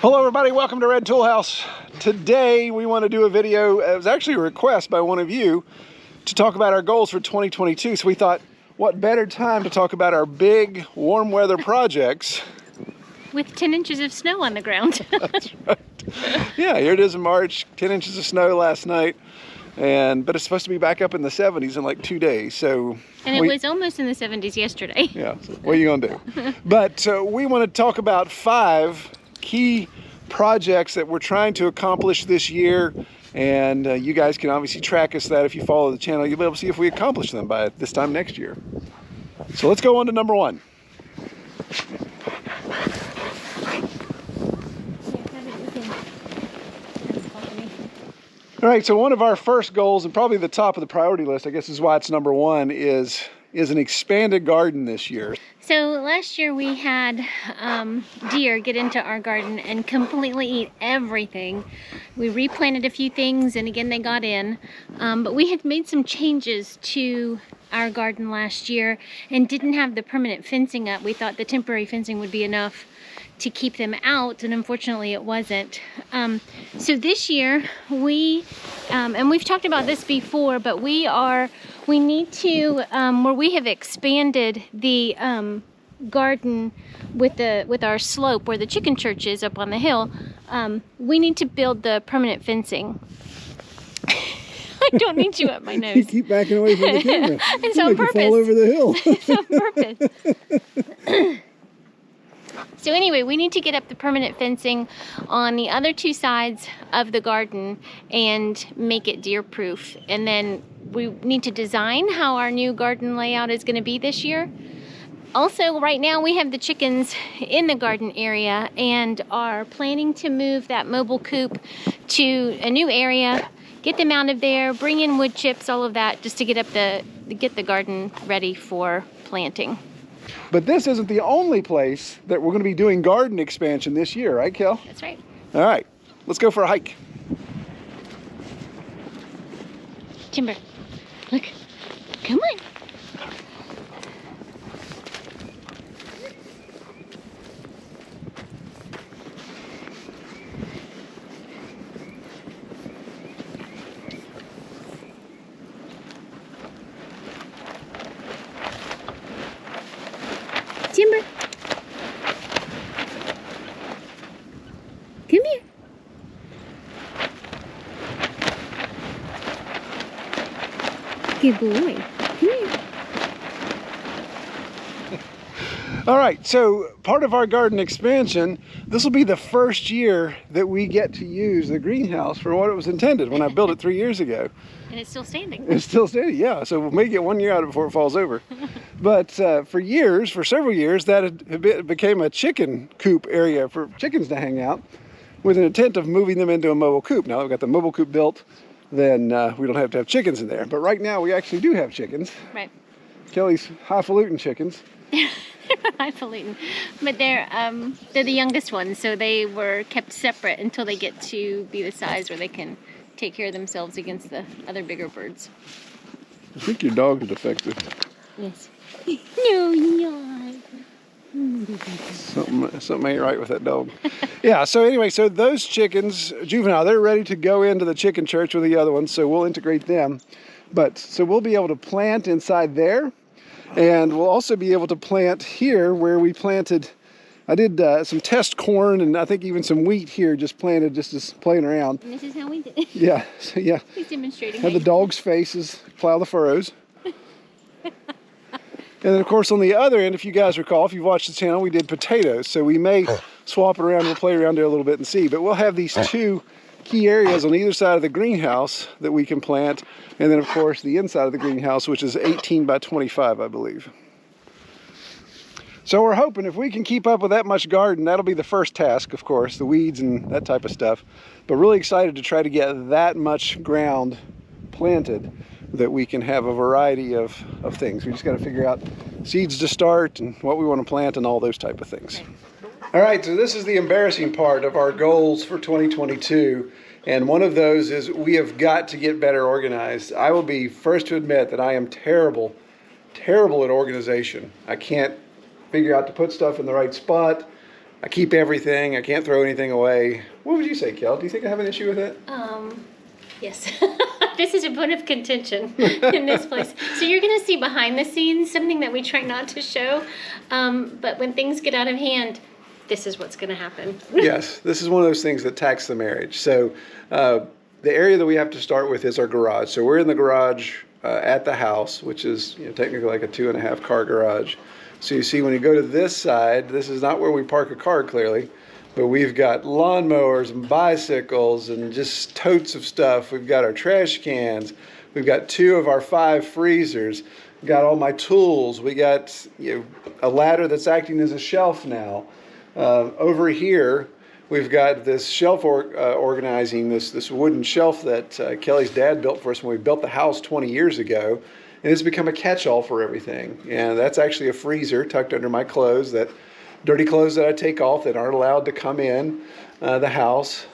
Hello everybody, welcome to Red Tool House. Today we want to do a video. It was actually a request by one of you to talk about our goals for 2022. So we thought, what better time to talk about our big warm weather projects. With 10 inches of snow on the ground. That's right. Yeah, here it is in March, 10 inches of snow last night. But it's supposed to be back up in the 70s in like 2 days. And it was almost in the 70s yesterday. Yeah, so what are you gonna do? But we want to talk about 5 key projects that we're trying to accomplish this year, and you guys can obviously track us that if you follow the channel. You'll be able to see if we accomplish them by this time next year. So let's go on to number 1. All right, so one of our first goals, and probably the top of the priority list, I guess is why it's number 1, is an expanded garden this year. So last year we had deer get into our garden and completely eat everything. We replanted a few things and again they got in, but we had made some changes to our garden last year and didn't have the permanent fencing up. We thought the temporary fencing would be enough to keep them out, and unfortunately it wasn't. So this year and we've talked about this before, but we need to where we have expanded the garden with our slope where the chicken church is up on the hill. We need to build the permanent fencing. I don't need you up my nose. You keep backing away from the camera. It's on purpose. Fall over the hill. It's on purpose. So anyway, we need to get up the permanent fencing on the other 2 sides of the garden and make it deer proof. And then we need to design how our new garden layout is going to be this year. Also, right now we have the chickens in the garden area and are planning to move that mobile coop to a new area, get them out of there, bring in wood chips, all of that, just to get the garden ready for planting. But this isn't the only place that we're going to be doing garden expansion this year, right, Kel? That's right. All right, let's go for a hike. Timber, look, come on. Timber, come here. Good boy. Come here. All right, so part of our garden expansion, this will be the first year that we get to use the greenhouse for what it was intended when I built it 3 years ago. And it's still standing. It's still standing, yeah. So we may get 1 year out of it before it falls over. But for several years, that became a chicken coop area for chickens to hang out, with an intent of moving them into a mobile coop. Now that we've got the mobile coop built, then we don't have to have chickens in there. But right now we actually do have chickens. Right. Kelly's highfalutin chickens. Highfalutin, but they're the youngest ones, so they were kept separate until they get to be the size where they can take care of themselves against the other bigger birds. I think your dog is defective. Yes. No, you're not. Something ain't right with that dog. Yeah, so anyway, so those chickens, juvenile, they're ready to go into the chicken church with the other ones, so we'll integrate them. So we'll be able to plant inside there, and we'll also be able to plant here where we planted. I did some test corn and I think even some wheat here, just planted, just as playing around. And this is how we did it. Yeah, so yeah. He's demonstrating. Have the dogs' faces plow the furrows. And then of course on the other end, if you guys recall, if you've watched the channel, we did potatoes. So we may swap it around, we'll play around there a little bit and see. But we'll have these 2 key areas on either side of the greenhouse that we can plant. And then of course the inside of the greenhouse, which is 18 by 25, I believe. So we're hoping if we can keep up with that much garden, that'll be the first task, of course, the weeds and that type of stuff. But really excited to try to get that much ground planted that we can have a variety of things. We just got to figure out seeds to start and what we want to plant and all those type of things. All right, so this is the embarrassing part of our goals for 2022. And one of those is we have got to get better organized. I will be first to admit that I am terrible at organization. I can't figure out to put stuff in the right spot. I keep everything. I can't throw anything away. What would you say, Kel? Do you think I have an issue with it? Yes. This is a point of contention in this place. So you're going to see behind the scenes, something that we try not to show. But when things get out of hand, this is what's going to happen. Yes, this is one of those things that tax the marriage. So the area that we have to start with is our garage. So we're in the garage at the house, which is technically like a 2.5 car garage. So you see when you go to this side, this is not where we park a car clearly, but we've got lawnmowers and bicycles and just totes of stuff. We've got our trash cans. We've got 2 of our 5 freezers. We've got all my tools. We got a ladder that's acting as a shelf now. Over here, we've got this shelf organizing, this wooden shelf that Kelly's dad built for us when we built the house 20 years ago. And it's become a catch-all for everything. And that's actually a freezer tucked under my clothes, that dirty clothes that I take off that aren't allowed to come in the house.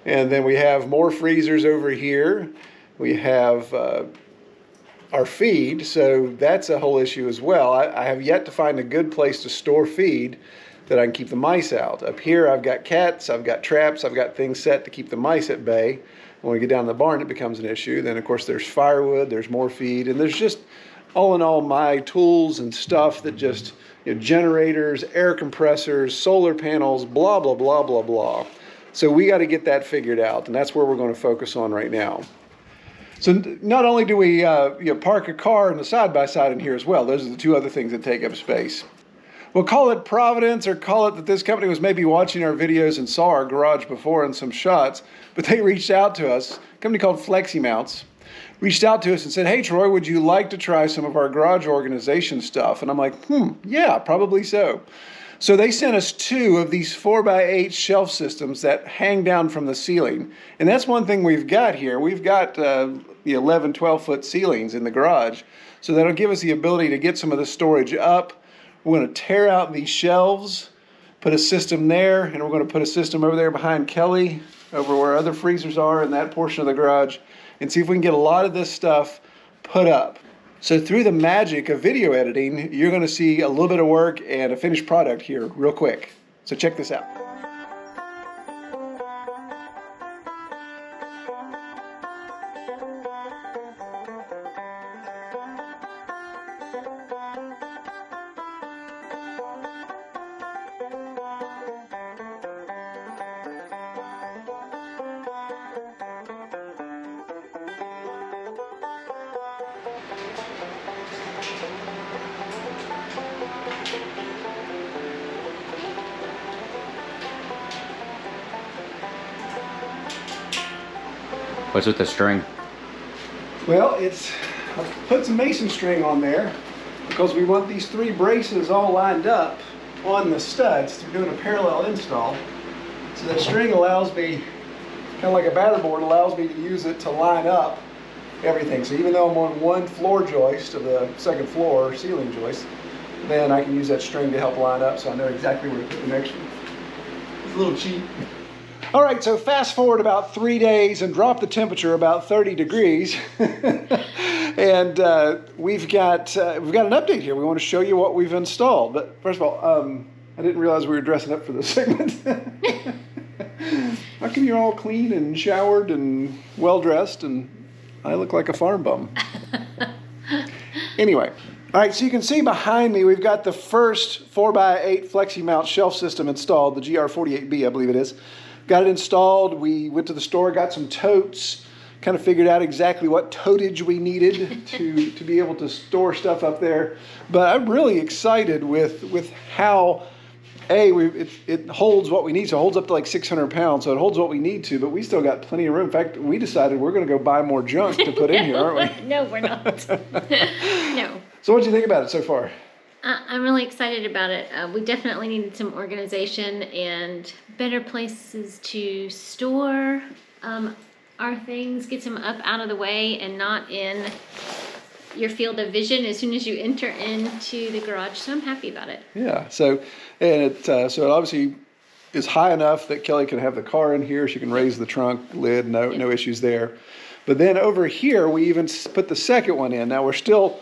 And then we have more freezers over here. We have our feed, so that's a whole issue as well. I have yet to find a good place to store feed that I can keep the mice out. Up here I've got cats, I've got traps, I've got things set to keep the mice at bay. When we get down to the barn, it becomes an issue. Then, of course, there's firewood, there's more feed, and there's just, all in all, my tools and stuff that just, generators, air compressors, solar panels, blah, blah, blah, blah, blah. So we got to get that figured out, and that's where we're going to focus on right now. So not only do we park a car and a side-by-side in here as well, those are the 2 other things that take up space. We'll call it Providence, or call it that this company was maybe watching our videos and saw our garage before in some shots, but they reached out to us, a company called Flexi Mounts, reached out to us and said, hey Troy, would you like to try some of our garage organization stuff? And I'm like, yeah, probably so. So they sent us 2 of these 4x8 shelf systems that hang down from the ceiling. And that's one thing we've got here. We've got 11, 12-foot ceilings in the garage. So that'll give us the ability to get some of the storage up. We're going to tear out these shelves, put a system there, and we're going to put a system over there behind Kelly, over where other freezers are in that portion of the garage, and see if we can get a lot of this stuff put up. So through the magic of video editing, you're going to see a little bit of work and a finished product here real quick. So check this out. What's with the string? Well, I've put some mason string on there because we want these 3 braces all lined up on the studs. We're doing a parallel install. So that string allows me, kind of like a batter board, allows me to use it to line up everything. So even though I'm on one floor joist of the 2nd floor ceiling joist, then I can use that string to help line up so I know exactly where to put the next one. It's a little cheap. All right, so fast forward about 3 days and drop the temperature about 30 degrees. And we've got an update here. We want to show you what we've installed. But first of all, I didn't realize we were dressing up for this segment. How come you're all clean and showered and well-dressed and I look like a farm bum? Anyway. All right, so you can see behind me, we've got the first 4x8 Flexi Mount shelf system installed, the GR48B, I believe it is. Got it installed. We went to the store, got some totes, kind of figured out exactly what totage we needed to be able to store stuff up there. But I'm really excited with how, it holds what we need. So it holds up to like 600 pounds, so it holds what we need to, but we still got plenty of room. In fact, we decided we're going to go buy more junk to put in here, aren't we? No, we're not. No. So what do you think about it so far? I'm really excited about it. We definitely needed some organization and better places to store our things, get them up out of the way and not in your field of vision as soon as you enter into the garage. So I'm happy about it. Yeah, so it obviously is high enough that Kelly can have the car in here. She can raise the trunk lid, no issues there. But then over here, we even put the second one in. Now we're still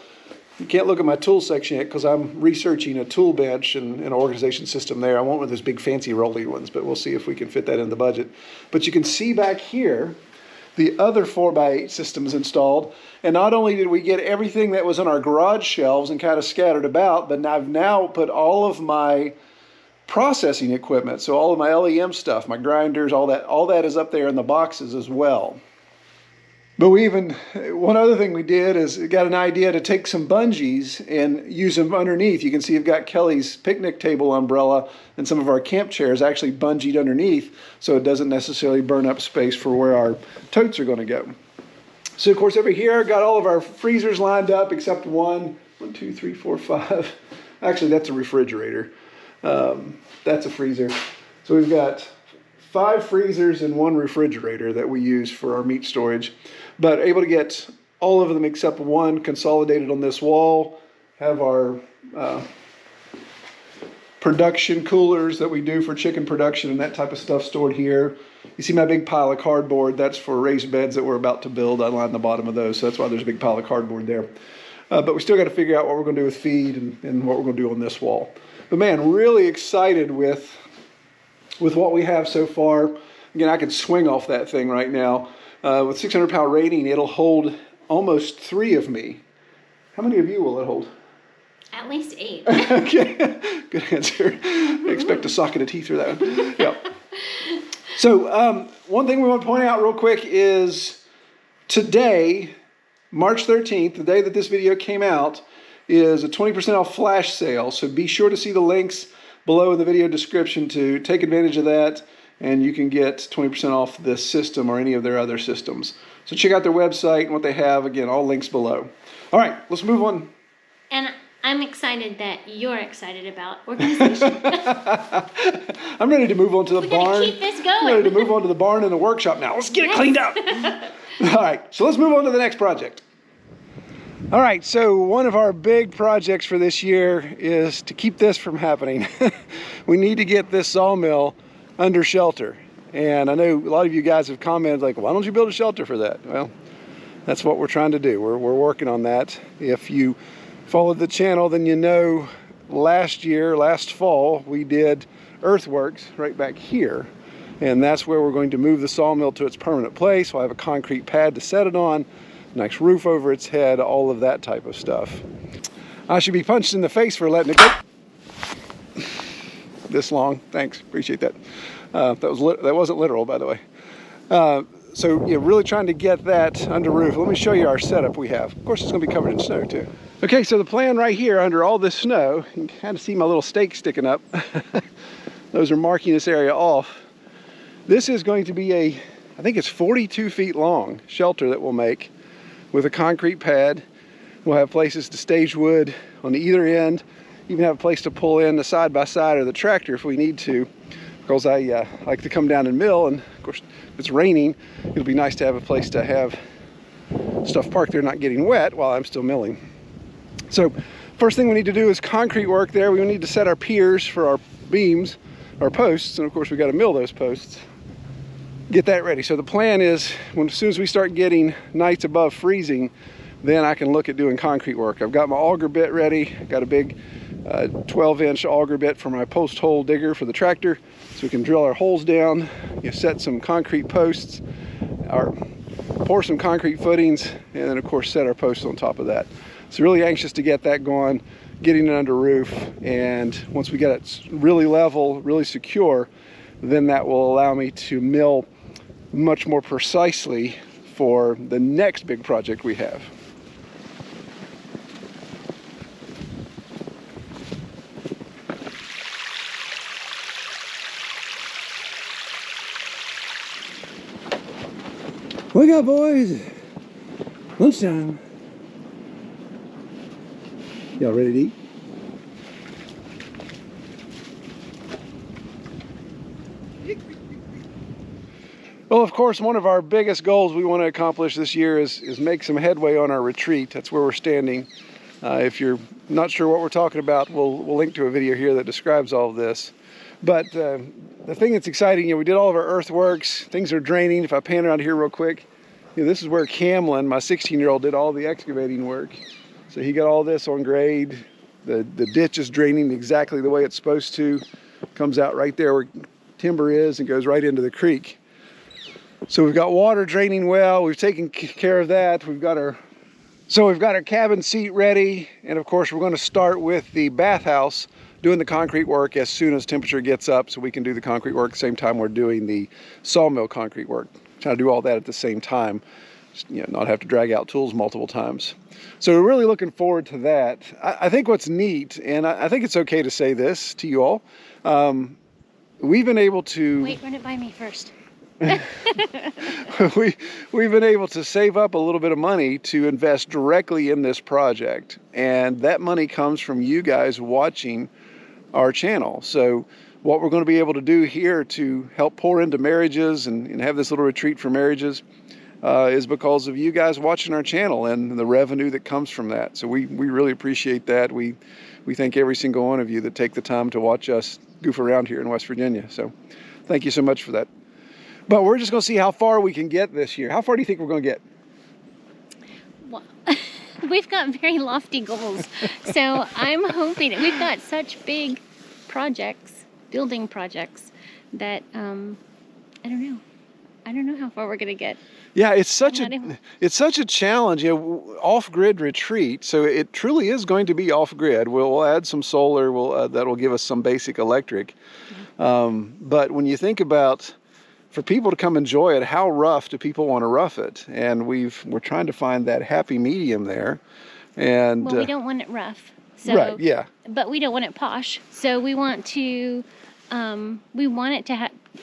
You can't look at my tool section yet because I'm researching a tool bench and an organization system there. I want one of those big fancy rolling ones, but we'll see if we can fit that in the budget. But you can see back here the other 4x8 systems installed. And not only did we get everything that was on our garage shelves and kind of scattered about, but I've now put all of my processing equipment, so all of my LEM stuff, my grinders, all that is up there in the boxes as well. But one other thing we did is got an idea to take some bungees and use them underneath. You can see you've got Kelly's picnic table umbrella and some of our camp chairs actually bungeed underneath, so it doesn't necessarily burn up space for where our totes are going to go. So of course over here, got all of our freezers lined up except one, 2, 3, 4, 5. Actually, that's a refrigerator. That's a freezer. So we've got 5 freezers and 1 refrigerator that we use for our meat storage, but able to get all of them except one consolidated on this wall. Have our production coolers that we do for chicken production and that type of stuff stored here. You see my big pile of cardboard, that's for raised beds that we're about to build. I lined the bottom of those, so that's why there's a big pile of cardboard there. But we still got to figure out what we're going to do with feed and what we're going to do on this wall. But man, really excited with what we have so far. Again, I could swing off that thing right now. With 600-pound rating, it'll hold almost 3 of me. How many of you will it hold? At least 8. Okay, good answer. I expect a socket of teeth through that one. Yeah. So one thing we want to point out real quick is today, March 13th, the day that this video came out, is a 20% off flash sale. So be sure to see the links below in the video description to take advantage of that, and you can get 20% off this system or any of their other systems. So check out their website and what they have. Again, all links below. All right, let's move on. And I'm excited that you're excited about organization. I'm ready to move on to the barn. We're gonna keep this going. I'm ready to move on to the barn and the workshop now. Let's get it cleaned up. All right, so let's move on to the next project. All right, so one of our big projects for this year is to keep this from happening. We need to get this sawmill under shelter. And I know a lot of you guys have commented like, why don't you build a shelter for that? Well, that's what we're trying to do. We're working on that. If you followed the channel, then you know last fall, we did earthworks right back here. And that's where we're going to move the sawmill to its permanent place. We'll have a concrete pad to set it on, nice roof over its head, all of that type of stuff. I should be punched in the face for letting it go this long. Thanks, appreciate that. That wasn't literal, by the way. So yeah, really trying to get that under roof. Let me show you our setup we have. Of course, it's going to be covered in snow too. Okay, so the plan right here under all this snow, you can kind of see my little stakes sticking up. Those are marking this area off. This is going to be I think it's 42 feet long shelter that we'll make with a concrete pad. We'll have places to stage wood on either end, even have a place to pull in the side by side or the tractor if we need to, because I like to come down and mill, and of course if it's raining, it'll be nice to have a place to have stuff parked there not getting wet while I'm still milling. So first thing we need to do is concrete work there. We need to set our piers for our beams, our posts, and of course we got to mill those posts. Get that ready. So the plan is as soon as we start getting nights above freezing, then I can look at doing concrete work. I've got my auger bit ready. Got a big 12-inch auger bit for my post hole digger for the tractor, so we can drill our holes down, set some concrete posts, or pour some concrete footings, and then of course set our posts on top of that. So really anxious to get that going, getting it under roof, and once we get it really level, really secure, then that will allow me to mill much more precisely for the next big project we have. Wake up, boys! Lunchtime. Y'all ready to eat? Well, of course, one of our biggest goals we want to accomplish this year is make some headway on our retreat. That's where we're standing. If you're not sure what we're talking about, we'll link to a video here that describes all of this. But the thing that's exciting, we did all of our earthworks. Things are draining. If I pan around here real quick, this is where Camlin, my 16-year-old, did all the excavating work. So he got all this on grade. The ditch is draining exactly the way it's supposed to. Comes out right there where timber is and goes right into the creek. So we've got water draining well. We've taken care of that. We've got our cabin seat ready, and of course we're going to start with the bathhouse, doing the concrete work as soon as temperature gets up, so we can do the concrete work at the same time we're doing the sawmill concrete work. Trying to do all that at the same time, just, not have to drag out tools multiple times. So we're really looking forward to that. I think what's neat, and I think it's okay to say this to you all, we've been able to... Wait, run it by me first. We've been able to save up a little bit of money to invest directly in this project, and that money comes from you guys watching our channel. So what we're going to be able to do here to help pour into marriages and have this little retreat for marriages is because of you guys watching our channel and the revenue that comes from that. So we really appreciate that. We thank every single one of you that take the time to watch us goof around here in West Virginia. So thank you so much for that. But we're just going to see how far we can get this year. How far do you think we're going to get? Well, we've got very lofty goals. So I'm hoping, we've got such big projects, building projects, that I don't know. I don't know how far we're going to get. Yeah, it's such a challenge, off-grid retreat. So it truly is going to be off-grid. We'll add some solar. That'll give us some basic electric. But when you think about, for people to come enjoy it, how rough do people want to rough it? And we're trying to find that happy medium there. And well, we don't want it rough. So, right, yeah. But we don't want it posh. So we want to,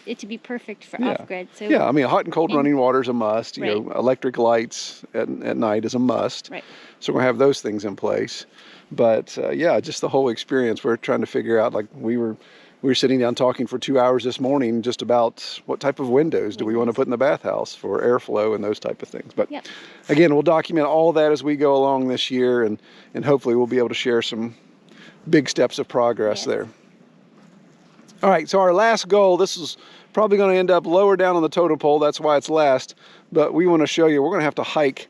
it to be perfect for off-grid. So yeah, I mean, hot and cold running water is a must. Right. Electric lights at night is a must. Right. So we're gonna have those things in place. But yeah, just the whole experience. We're trying to figure out, like we were sitting down talking for 2 hours this morning just about what type of windows do we want to put in the bathhouse for airflow and those type of things. But again, we'll document all that as we go along this year, and hopefully we'll be able to share some big steps of progress there. All right, so our last goal, this is probably going to end up lower down on the totem pole. That's why it's last. But we want to show you, we're going to have to hike.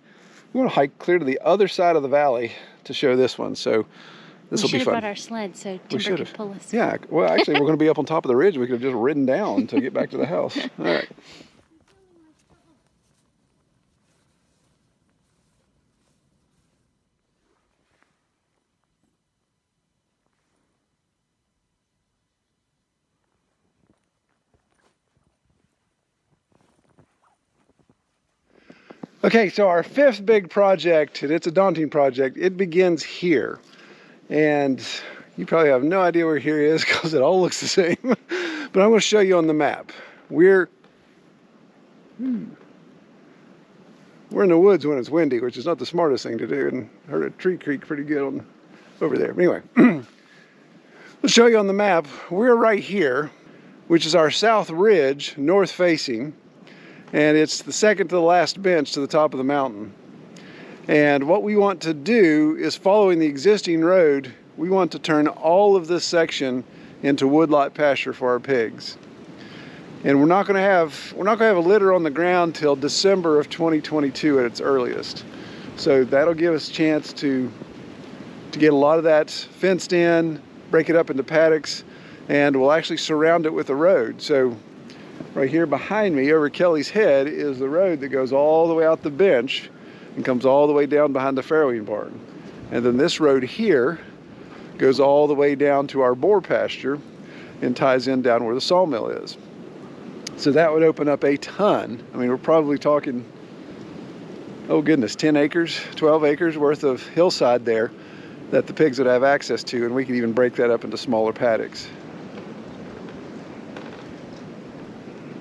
We want to hike clear to the other side of the valley to show this one. So this will be fun. We should have brought our sled so Timber could pull us. Yeah, well, actually, we're going to be up on top of the ridge. We could have just ridden down to get back to the house. All right. Okay, so our fifth big project, and it's a daunting project, it begins here. And you probably have no idea where here is because it all looks the same. But I'm going to show you on the map. We're in the woods when it's windy, which is not the smartest thing to do, and I heard a tree creak pretty good over there. But anyway, let's show you on the map. We're right here, which is our south ridge, north facing. And it's the second to the last bench to the top of the mountain. And what we want to do is, following the existing road, we want to turn all of this section into woodlot pasture for our pigs. And we're not going to have a litter on the ground till December of 2022 at its earliest. So that'll give us a chance to get a lot of that fenced in, break it up into paddocks, and we'll actually surround it with a road. So right here behind me, over Kelly's head, is the road that goes all the way out the bench and comes all the way down behind the farrowing barn. And then this road here goes all the way down to our boar pasture and ties in down where the sawmill is. So that would open up a ton. I mean, we're probably talking, oh goodness, 10 acres, 12 acres worth of hillside there that the pigs would have access to, and we could even break that up into smaller paddocks.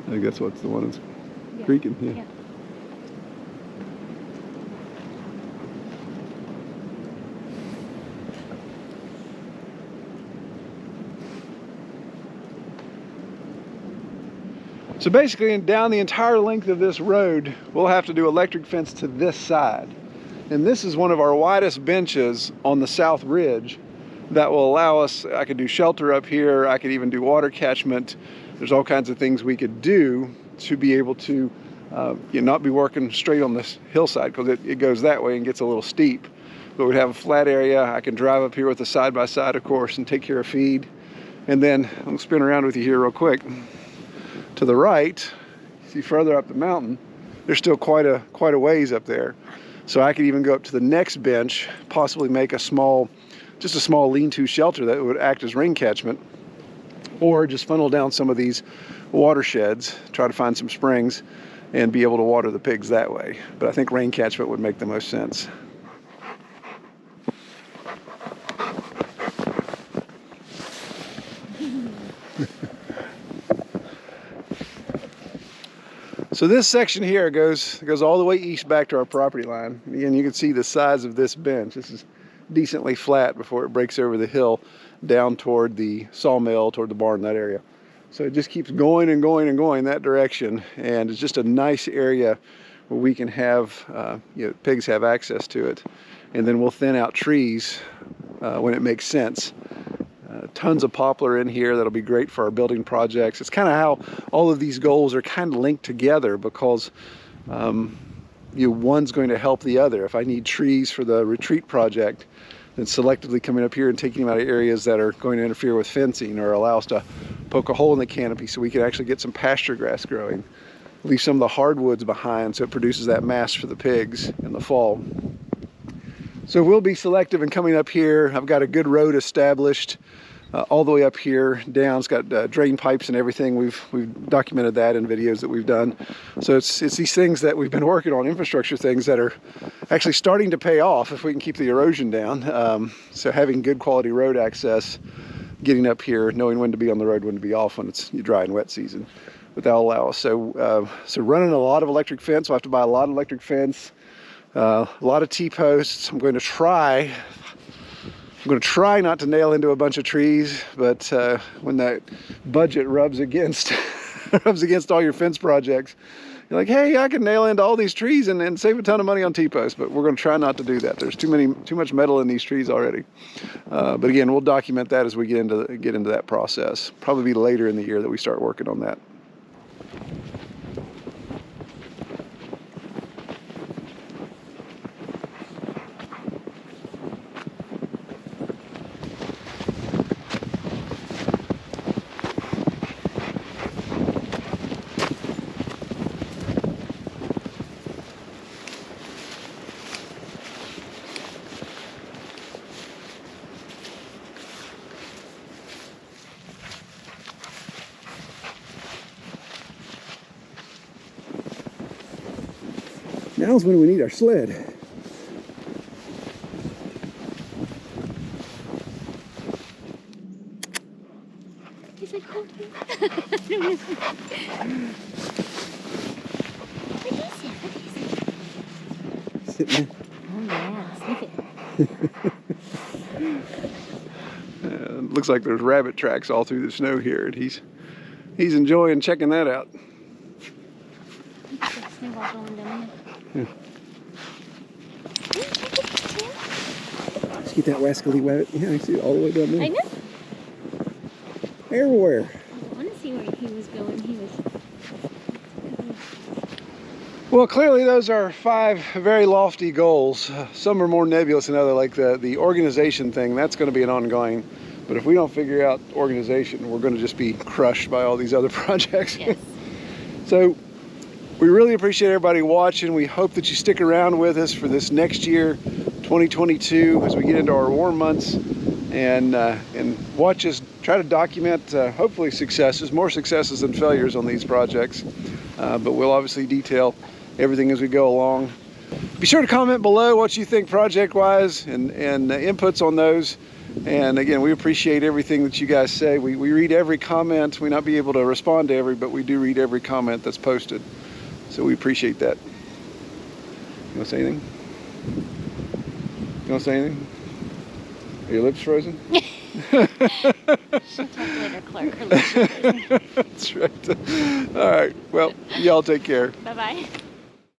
I think that's what's the one that's creaking. Yeah. So basically, down the entire length of this road, we'll have to do electric fence to this side. And this is one of our widest benches on the south ridge that will allow us, I could do shelter up here, I could even do water catchment. There's all kinds of things we could do to be able to not be working straight on this hillside, because it goes that way and gets a little steep. but we'd have a flat area. I can drive up here with the side-by-side, of course, and take care of feed. And then I'll spin around with you here real quick. To the right, see further up the mountain, there's still quite a ways up there. So I could even go up to the next bench, possibly make just a small lean-to shelter that would act as rain catchment, or just funnel down some of these watersheds, try to find some springs, and be able to water the pigs that way. But I think rain catchment would make the most sense. So this section here goes all the way east back to our property line. Again, you can see the size of this bench. This is decently flat before it breaks over the hill down toward the sawmill, toward the barn, that area. So it just keeps going and going and going that direction, and it's just a nice area where we can have pigs have access to it. And then we'll thin out trees when it makes sense. Tons of poplar in here that'll be great for our building projects. It's kind of how all of these goals are kind of linked together, because one's going to help the other. If I need trees for the retreat project, then selectively coming up here and taking them out of areas that are going to interfere with fencing or allow us to poke a hole in the canopy so we can actually get some pasture grass growing. Leave some of the hardwoods behind so it produces that mass for the pigs in the fall. So we'll be selective in coming up here. I've got a good road established all the way up here down. It's got drain pipes and everything. We've documented that in videos that we've done. So it's these things that we've been working on, infrastructure things that are actually starting to pay off if we can keep the erosion down. So having good quality road access, getting up here, knowing when to be on the road, when to be off when it's dry and wet season. But that'll allow us. So running a lot of electric fence. We'll have to buy a lot of electric fence, a lot of T-posts. I'm going to try not to nail into a bunch of trees, but when that budget rubs against all your fence projects, you're like, hey, I can nail into all these trees and save a ton of money on T-posts, but we're going to try not to do that. There's too much metal in these trees already. But again, we'll document that as we get into that process. Probably be later in the year that we start working on that. Now's when we need our sled. Is it cold here? What is it? Sitting there. Oh yeah, sniff it. Looks like there's rabbit tracks all through the snow here, and he's enjoying checking that out. Yeah. Let's get that wascally rabbit. Yeah, I see it all the way down there. I know. Everywhere. I want to see where he was going. Well, clearly those are 5 very lofty goals. Some are more nebulous than others, like the organization thing. That's going to be an ongoing. But if we don't figure out organization, we're going to just be crushed by all these other projects. Yes. So we really appreciate everybody watching. We hope that you stick around with us for this next year, 2022, as we get into our warm months, and watch us try to document hopefully successes, more successes than failures on these projects. But we'll obviously detail everything as we go along. Be sure to comment below what you think project-wise and inputs on those. And again, we appreciate everything that you guys say. We read every comment. We may not be able to respond to every, but we do read every comment that's posted. So we appreciate that. You want to say anything? You want to say anything? Are your lips frozen? She'll talk later, Clark. Her lips are frozen. That's right. All right. Well, y'all take care. Bye-bye.